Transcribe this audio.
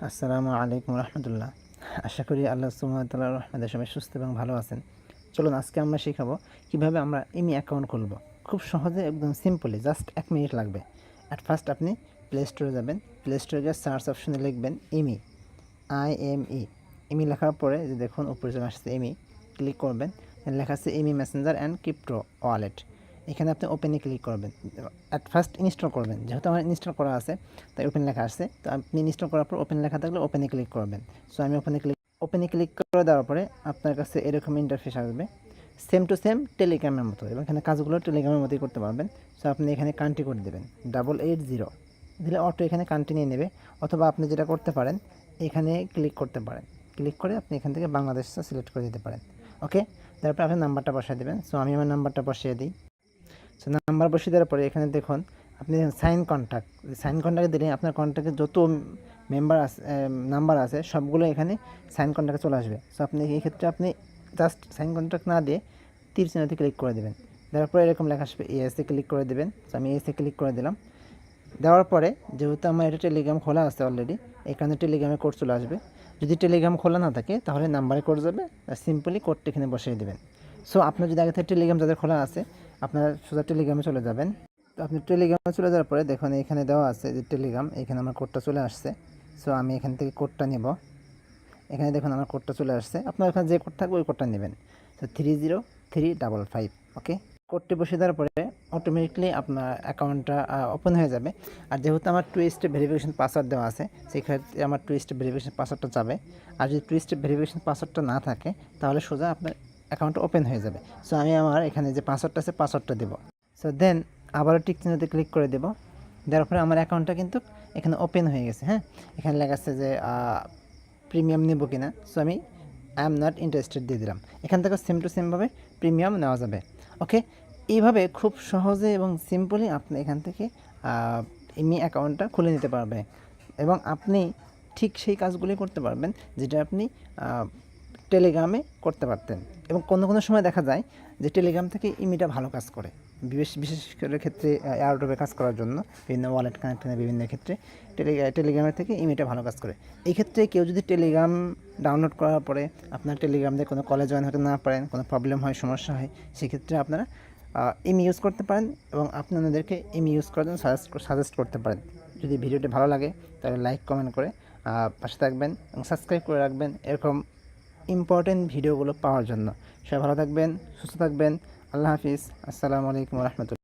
আসসালামু আলাইকুম রহমতুল্লাহ। আশা করি আল্লাহ সুবহানাহু ওয়া তাআলার রহমতে সবাই সুস্থ এবং ভালো আছেন। চলুন আজকে আমরা শেখাবো কীভাবে আমরা ইমি অ্যাকাউন্ট খুলব। খুব সহজে একদম সিম্পলি জাস্ট 1 মিনিট লাগবে। অ্যাট ফার্স্ট আপনি প্লে স্টোরে যাবেন, প্লে স্টোরে গিয়ে সার্চ অপশনে লিখবেন ইমি, IME। ইমি লেখার পরে যে দেখুন উপরে চলে আসছে ইমি, ক্লিক করবেন। লেখা আছে ইমি মেসেঞ্জার অ্যান্ড ক্রিপ্টো ওয়ালেট। এখানে আপনি ওপেনে ক্লিক করবেন। অ্যাট ফার্স্ট ইনস্টল করবেন, যেহেতু আমার ইনস্টল করা আছে তাই ওপেন লেখা আসছে। তো আপনি ইনস্টল করার পর ওপেন লেখা থাকলে ওপেনে ক্লিক করবেন। সো আমি ওপেনে ক্লিক করে দেওয়ার পরে আপনার কাছে এরকম ইন্টারফেস আসবে, সেম টু সেম টেলিগ্রামের মতো, এবং এখানে কাজগুলো টেলিগ্রামের মতোই করতে পারবেন। সো আপনি এখানে কান্ট্রি কোড দেবেন 880, দিলে অটো এখানে কান্ট্রি নিয়ে নেবে। অথবা আপনি যেটা করতে পারেন, এখানে ক্লিক করতে পারেন, ক্লিক করে আপনি এখান থেকে বাংলাদেশটা সিলেক্ট করে দিতে পারেন। ওকে, তারপর আপনি নাম্বারটা বসায় দেবেন। সো আমি আমার নাম্বারটা বসিয়ে দিই। সো নাম্বার বসিয়ে দেওয়ার পরে এখানে দেখুন আপনি সাইন কন্ট্যাক্ট দিলে আপনার কন্ট্যাক্টে যত মেম্বার আছে, নাম্বার আছে, সবগুলো এখানে সাইন কন্ট্যাক্টে চলে আসবে। সো আপনি এই ক্ষেত্রে আপনি জাস্ট সাইন কন্ট্যাক্ট না দিয়ে তীর চিহ্নতে ক্লিক করে দেবেন। দেওয়ার পরে এরকম লেখা আসবে, এসে ক্লিক করে দেবেন। সো আমি এসে ক্লিক করে দিলাম। দেওয়ার পরে যেহেতু আমার এটা টেলিগ্রাম খোলা আছে অলরেডি, এখানে টেলিগ্রামে কোড চলে আসবে। যদি টেলিগ্রাম খোলা না থাকে তাহলে নাম্বারে কোড যাবে, আর সিম্পলি কোডটা এখানে বসিয়ে দেবেন। সো আপনার যদি আগে থেকে টেলিগ্রাম যাদের খোলা আছে, আপনারা সোজা টেলিগ্রামে চলে যাবেন। তো আপনি টেলিগ্রামে চলে যাওয়ার পরে দেখুন এখানে দেওয়া আছে যে টেলিগ্রাম, এখানে আমার কোডটা চলে আসছে। সো আমি এখান থেকে কোডটা নেব। এখানে দেখুন আমার কোডটা চলে আসছে। আপনার এখানে যে কোড থাকবে ওই কোডটা নেবেন। সো 30355। ওকে, কোডটি বসিয়ে দেওয়ার পরে অটোমেটিকলি আপনার অ্যাকাউন্টটা ওপেন হয়ে যাবে। আর যেহেতু আমার 2 স্টেপ ভেরিফিকেশন পাসওয়ার্ড দেওয়া আছে, সেক্ষেত্রে আমার 2 স্টেপ ভেরিফিকেশন পাসওয়ার্ডটা যাবে। আর যদি 2 স্টেপ ভেরিফিকেশন পাসওয়ার্ডটা না থাকে তাহলে সোজা আপনার অ্যাকাউন্টটা ওপেন হয়ে যাবে। সো আমি আমার এখানে যে পাসওয়ার্ডটা আছে পাসওয়ার্ডটা দেবো। সো দেন আবারও টিক চিহ্নতে ক্লিক করে দেবো। দেওয়ার পরে আমার অ্যাকাউন্টটা কিন্তু এখানে ওপেন হয়ে গেছে। হ্যাঁ, এখানে লেখা আছে যে প্রিমিয়াম নেব কিনা। সো আমি আই এম নট ইন্টারেস্টেড দিয়ে দিলাম। এখান থেকে সেম টু সেমভাবে প্রিমিয়াম নেওয়া যাবে। ওকে, এইভাবে খুব সহজে এবং সিম্পলি আপনি এখান থেকে ইমি অ্যাকাউন্টটা খুলে নিতে পারবেন, এবং আপনি ঠিক সেই কাজগুলি করতে পারবেন যেটা আপনি টেলিগ্রামে করতে পারতেন। এবং কোনো সময় দেখা যায় যে টেলিগ্রাম থেকে ইমিটা ভালো কাজ করে, বিশেষ করে ক্ষেত্রে এয়ারড্রপে কাজ করার জন্য, বিভিন্ন ওয়ালেট কানেক্টে বিভিন্ন ক্ষেত্রে টেলিগ্রামের থেকে ইমিটা ভালো কাজ করে। এই ক্ষেত্রে কেউ যদি টেলিগ্রাম ডাউনলোড করার পরে আপনার টেলিগ্রাম দিয়ে কোনো কলে জয়েন হতে না পারেন, কোনো প্রবলেম হয়, সমস্যা হয়, সেক্ষেত্রে আপনারা ইমি ইউজ করতে পারেন, এবং আপনি অন্যদেরকে ইমি ইউজ করার জন্য সাজেস্ট করতে পারেন। যদি ভিডিওটি ভালো লাগে তাহলে লাইক কমেন্ট করে পাশে থাকবেন এবং সাবস্ক্রাইব করে রাখবেন এরকম ইম্পর্টেন্ট ভিডিওগুলো পাওয়ার জন্য। সবাই ভালো থাকবেন, সুস্থ থাকবেন। আল্লাহ হাফিজ। আসসালামু আলাইকুম রহমতুল্লাহ।